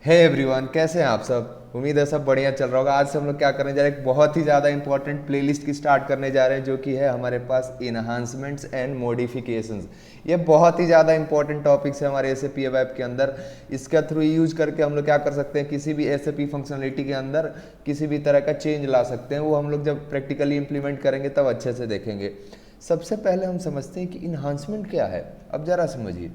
Hey everyone, कैसे हैं आप सब। उम्मीद है सब बढ़िया चल रहा होगा। आज से हम लोग क्या करने जा रहे हैं, एक बहुत ही ज़्यादा इंपॉर्टेंट प्लेलिस्ट की स्टार्ट करने जा रहे हैं, जो कि है हमारे पास इन्हांसमेंट्स एंड मॉडिफिकेशंस। ये बहुत ही ज़्यादा इंपॉर्टेंट टॉपिक्स है हमारे एसएपी वेब के अंदर। इसका थ्रू यूज करके हम लोग क्या कर सकते हैं, किसी भी एसएपी फंक्शनलिटी के अंदर किसी भी तरह का चेंज ला सकते हैं। वो हम लोग जब प्रैक्टिकली इंप्लीमेंट करेंगे तब अच्छे से देखेंगे। सबसे पहले हम समझते हैं कि इन्हांसमेंट क्या है। अब ज़रा समझिए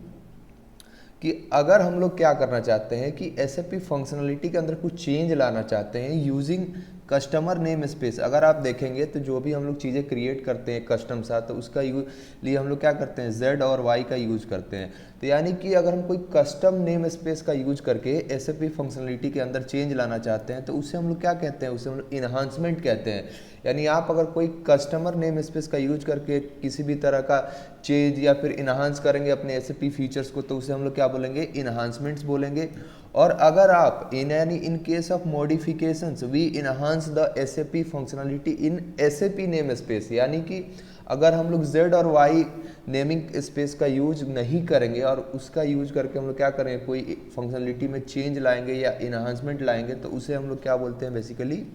कि अगर हम लोग क्या करना चाहते हैं कि एसएपी फंक्शनलिटी के अंदर कुछ चेंज लाना चाहते हैं यूजिंग कस्टमर नेम स्पेस। अगर आप देखेंगे तो जो भी हम लोग चीज़ें क्रिएट करते हैं कस्टम सा, तो उसका लिए हम लोग क्या करते हैं, जेड और वाई का यूज करते हैं। तो यानी कि अगर हम कोई कस्टम नेम स्पेस का यूज करके एसएपी फंक्शनलिटी के अंदर चेंज लाना चाहते हैं तो उससे हम लोग क्या कहते हैं, उसे हम लोग इन्हांसमेंट कहते हैं। यानी आप अगर कोई कस्टमर नेम स्पेस का यूज करके किसी भी तरह का चेंज या फिर इन्हांस करेंगे अपने एसएपी फीचर्स को, तो उसे हम लोग क्या बोलेंगे, इन्हांसमेंट्स बोलेंगे। और अगर आप यानी in case of modifications we enhance the SAP functionality in SAP name space, यानी कि अगर हम लोग z और y नेमिंग स्पेस का यूज नहीं करेंगे और उसका यूज करके हम लोग क्या करेंगे, कोई फंक्शनलिटी में चेंज लाएंगे या इन्हांसमेंट लाएंगे, तो उसे हम लोग क्या बोलते हैं, बेसिकली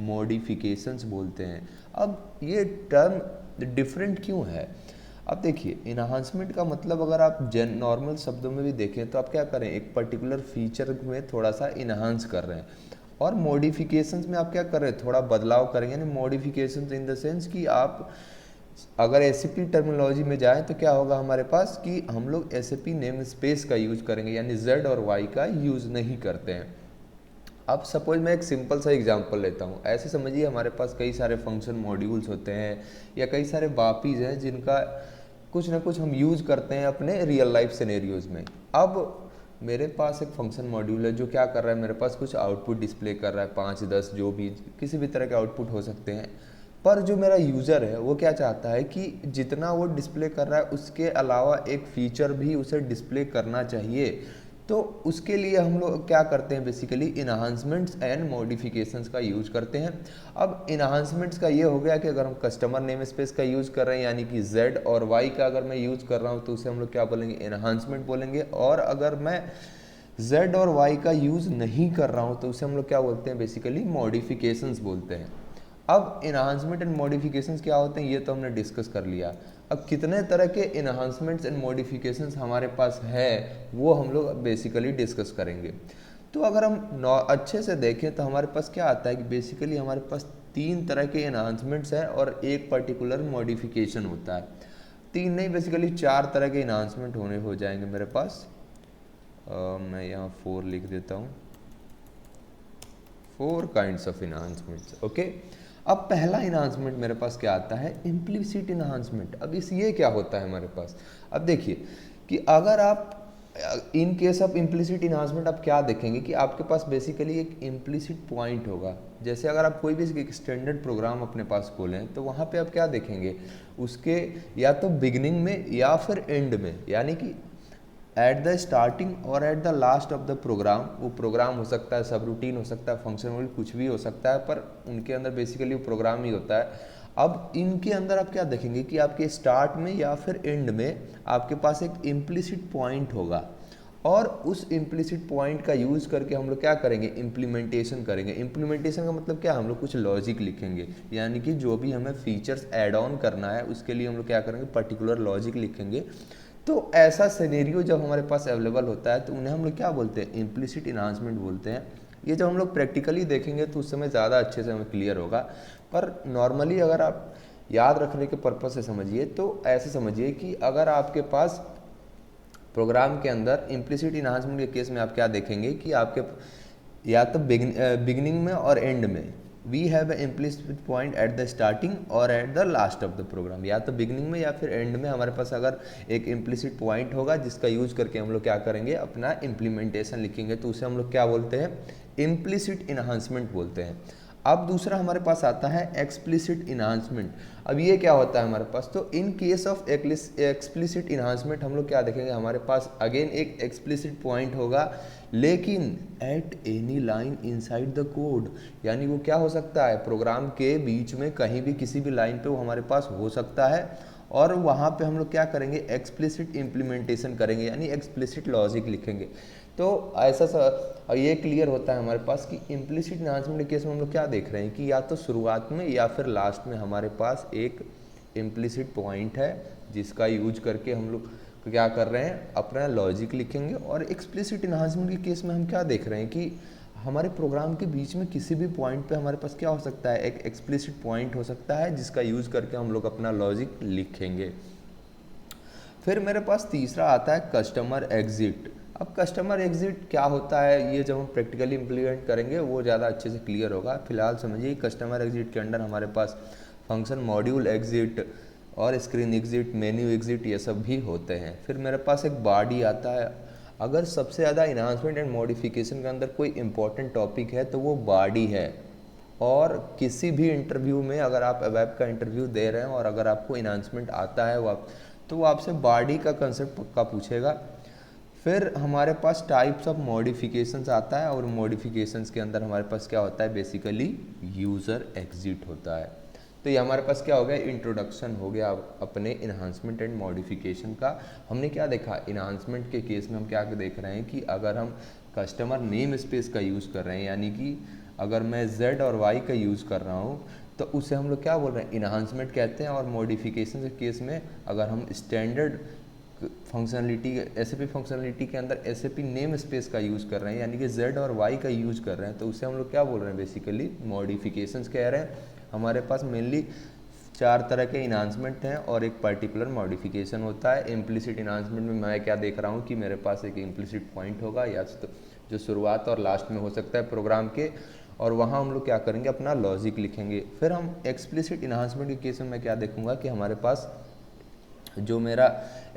मॉडिफिकेशंस बोलते हैं। अब ये टर्म डिफरेंट क्यों है। अब देखिए, इन्हांसमेंट का मतलब अगर आप नॉर्मल शब्दों में भी देखें तो आप क्या करें, एक पर्टिकुलर फीचर में थोड़ा सा इन्हांस कर रहे हैं। और मॉडिफिकेशंस में आप क्या कर रहे हैं, थोड़ा बदलाव करेंगे। यानी मॉडिफिकेशंस इन द सेंस कि आप अगर एसएपी टर्मिनोलॉजी में जाएं तो क्या होगा हमारे पास कि हम लोग एसएपी नेम स्पेस का यूज करेंगे, यानी जेड और वाई का यूज नहीं करते हैं। अब सपोज मैं एक सिंपल सा एग्जांपल लेता हूँ। ऐसे समझिए हमारे पास कई सारे फंक्शन मॉड्यूल्स होते हैं या कई सारे बापीज हैं जिनका कुछ ना कुछ हम यूज करते हैं अपने रियल लाइफ सिनेरियोज में। अब मेरे पास एक फंक्शन मॉड्यूल है जो क्या कर रहा है, मेरे पास कुछ आउटपुट डिस्प्ले कर रहा है, 5 10 जो भी किसी भी तरह के आउटपुट हो सकते हैं। पर जो मेरा यूज़र है वो क्या चाहता है कि जितना वो डिस्प्ले कर रहा है उसके अलावा एक फीचर भी उसे डिस्प्ले करना चाहिए। तो उसके लिए हम लोग क्या करते हैं, बेसिकली इन्हांसमेंट्स एंड मॉडिफिकेशंस का यूज करते हैं। अब इन्हांसमेंट्स का ये हो गया कि अगर हम कस्टमर नेम स्पेस का यूज कर रहे हैं, यानी कि जेड और वाई का अगर मैं यूज कर रहा हूँ तो उसे हम लोग क्या बोलेंगे, इन्हांसमेंट बोलेंगे। और अगर मैं जेड और वाई का यूज नहीं कर रहा हूँ तो उसे हम लोग क्या बोलते हैं, बेसिकली मॉडिफिकेशंस बोलते हैं। अब इन्हांसमेंट एंड मॉडिफिकेशंस क्या होते हैं ये तो हमने डिस्कस कर लिया। अब कितने तरह के इन्हांसमेंट्स एंड मॉडिफिकेशंस हमारे पास है वो हम लोग बेसिकली डिस्कस करेंगे। तो अगर हम अच्छे से देखें तो हमारे पास क्या आता है कि बेसिकली हमारे पास 3 तरह के इन्हांसमेंट्स हैं और एक पर्टिकुलर मॉडिफिकेशन होता है। 3 नहीं, बेसिकली 4 तरह के इन्हांसमेंट होने हो जाएंगे मेरे पास। मैं यहाँ 4 लिख देता हूँ, 4 काइंड्स ऑफ इन्हांसमेंट्स। ओके। अब पहला इन्हांसमेंट मेरे पास क्या आता है, इम्प्लिसिट इन्हांसमेंट। अब इस ये क्या होता है हमारे पास, अब देखिए कि अगर आप इन केस ऑफ इम्प्लिसिट इन्हांसमेंट आप क्या देखेंगे कि आपके पास बेसिकली एक इम्प्लिसिट पॉइंट होगा। जैसे अगर आप कोई भी एक स्टैंडर्ड प्रोग्राम अपने पास खोलें तो वहाँ पे आप क्या देखेंगे, उसके या तो बिगिनिंग में या फिर एंड में, यानी कि एट द स्टार्टिंग और at the last of the program. वो प्रोग्राम हो सकता है, सब रूटीन हो सकता है, फंक्शन मॉड्यूल कुछ भी हो सकता है, पर उनके अंदर बेसिकली वो प्रोग्राम ही होता है। अब इनके अंदर आप क्या देखेंगे कि आपके स्टार्ट में या फिर एंड में आपके पास एक इम्प्लिसिट पॉइंट होगा। और उस इम्प्लिसिट पॉइंट का यूज़ करके हम लोग क्या करेंगे, इम्प्लीमेंटेशन करेंगे। इम्प्लीमेंटेशन का मतलब क्या, हम लोग कुछ लॉजिक लिखेंगे, यानी कि जो भी हमें फीचर्स ऐड ऑन करना है उसके लिए हम लोग क्या करेंगे, पर्टिकुलर लॉजिक लिखेंगे। तो ऐसा सिनेरियो जब हमारे पास अवेलेबल होता है तो उन्हें हम लोग क्या बोलते हैं, इम्प्लिसिट इन्हांसमेंट बोलते हैं। ये जब हम लोग प्रैक्टिकली देखेंगे तो उस समय ज़्यादा अच्छे से हमें क्लियर होगा। पर नॉर्मली अगर आप याद रखने के पर्पज़ से समझिए तो ऐसे समझिए कि अगर आपके पास प्रोग्राम के अंदर इम्प्लिसिट इन्हांसमेंट के केस में आप क्या देखेंगे कि आपके या तो बिगिनिंग में और एंड में we have a implicit point at the starting और at the last of the program. या तो बिगिनिंग में या फिर एंड में हमारे पास अगर एक इम्प्लिसिट पॉइंट होगा जिसका यूज करके हम लोग क्या करेंगे, अपना इम्प्लीमेंटेशन लिखेंगे, तो उसे हम लोग क्या बोलते हैं, इम्प्लिसिट इन्हांसमेंट बोलते हैं। अब दूसरा हमारे पास आता है एक्सप्लिसिट इन्हांसमेंट। अब ये क्या होता है हमारे पास, तो इन केस ऑफ एक्सप्लिसिट इन्हांसमेंट हम लोग क्या देखेंगे, हमारे पास अगेन एक एक्सप्लिसिट पॉइंट होगा लेकिन at any line inside the code. यानी वो क्या हो सकता है, प्रोग्राम के बीच में कहीं भी किसी भी लाइन पे वो हमारे पास हो सकता है। और वहाँ पे हम लोग क्या करेंगे, एक्सप्लिसिट इम्प्लीमेंटेशन करेंगे, यानी एक्सप्लिसिट लॉजिक लिखेंगे। तो ऐसा और ये क्लियर होता है हमारे पास कि इम्प्लिसिट इन्हांसमेंट के केस में हम लोग क्या देख रहे हैं कि या तो शुरुआत में या फिर लास्ट में हमारे पास एक इम्प्लिसिट पॉइंट है जिसका यूज करके हम लोग क्या कर रहे हैं, अपना लॉजिक लिखेंगे। और एक्सप्लिसिट इन्हांसमेंट के केस में हम क्या देख रहे हैं कि हमारे प्रोग्राम के बीच में किसी भी पॉइंट पे हमारे पास क्या हो सकता है, एक एक्सप्लिसिट पॉइंट हो सकता है जिसका यूज करके हम लोग अपना लॉजिक लिखेंगे। फिर मेरे पास तीसरा आता है कस्टमर एग्जिट। अब कस्टमर एग्जिट क्या होता है, ये जब हम प्रैक्टिकली इम्प्लीमेंट करेंगे वो ज़्यादा अच्छे से क्लियर होगा। फिलहाल समझिए कस्टमर एग्जिट के अंदर हमारे पास फंक्शन मॉड्यूल एग्जिट और स्क्रीन एग्जिट, मेन्यू एग्जिट, ये सब भी होते हैं। फिर मेरे पास एक बॉडी आता है। अगर सबसे ज़्यादा इन्हांसमेंट एंड मॉडिफिकेशन के अंदर कोई इंपॉर्टेंट टॉपिक है तो वो बॉडी है। और किसी भी इंटरव्यू में अगर आप वेब का इंटरव्यू दे रहे हैं और अगर आपको इन्हांसमेंट आता है तो वो आपसे बॉडी का कंसेप्ट पक्का पूछेगा। फिर हमारे पास टाइप्स ऑफ मॉडिफिकेशंस आता है और मॉडिफिकेशंस के अंदर हमारे पास क्या होता है, बेसिकली यूज़र एग्जिट होता है। तो ये हमारे पास क्या हो गया, इंट्रोडक्शन हो गया अपने इन्हांसमेंट एंड मॉडिफिकेशन का। हमने क्या देखा, इन्हांसमेंट के केस में हम क्या देख रहे हैं कि अगर हम कस्टमर नेम स्पेस का यूज़ कर रहे हैं, यानी कि अगर मैं Z और Y का यूज़ कर रहा हूँ तो उसे हम लोग क्या बोल रहे हैं, इन्हांसमेंट कहते हैं। और मॉडिफिकेशन के केस में अगर हम स्टैंडर्ड फंक्शनलिटी, एसएपी फंक्शनलिटी के अंदर एसएपी नेम स्पेस का यूज़ कर रहे हैं, यानी कि Z और Y का यूज़ कर रहे हैं, तो उसे हम लोग क्या बोल रहे हैं, बेसिकली मॉडिफिकेशंस कह रहे हैं। हमारे पास मेनली 4 तरह के इन्हांसमेंट हैं और एक पर्टिकुलर मॉडिफिकेशन होता है। इम्प्लिसिट इन्हांसमेंट में मैं क्या देख रहा हूँ कि मेरे पास एक इम्प्लिसिट पॉइंट होगा या तो जो शुरुआत और लास्ट में हो सकता है प्रोग्राम के, और वहाँ हम लोग क्या करेंगे, अपना लॉजिक लिखेंगे। फिर हम एक्सप्लिसिट इन्हांसमेंट के केस में मैं क्या देखूंगा कि हमारे पास जो मेरा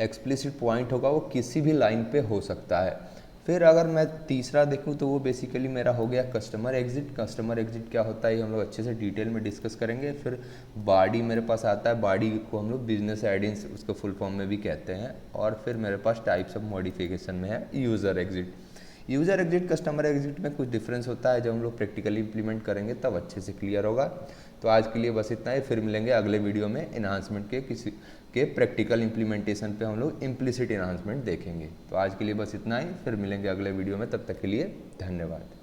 एक्सप्लिसिट पॉइंट होगा वो किसी भी लाइन पे हो सकता है। फिर अगर मैं तीसरा देखूं तो वो बेसिकली मेरा हो गया कस्टमर एग्जिट। कस्टमर एग्जिट क्या होता है ये हम लोग अच्छे से डिटेल में डिस्कस करेंगे। फिर बॉडी मेरे पास आता है, बॉडी को हम लोग बिजनेस एडिंग्स उसको फुल फॉर्म में भी कहते हैं। और फिर मेरे पास टाइप्स ऑफ मॉडिफिकेशन में है user exit. User exit customer exit में कुछ डिफरेंस होता है, जब हम लोग प्रैक्टिकली इंप्लीमेंट करेंगे तब अच्छे से क्लियर होगा। तो आज के लिए बस इतना ही, फिर मिलेंगे अगले वीडियो में इन्हांसमेंट के किसी के प्रैक्टिकल इंप्लीमेंटेशन पे हम लोग इम्प्लिसिट इन्हांसमेंट देखेंगे। तो आज के लिए बस इतना ही, फिर मिलेंगे अगले वीडियो में, तब तक के लिए धन्यवाद।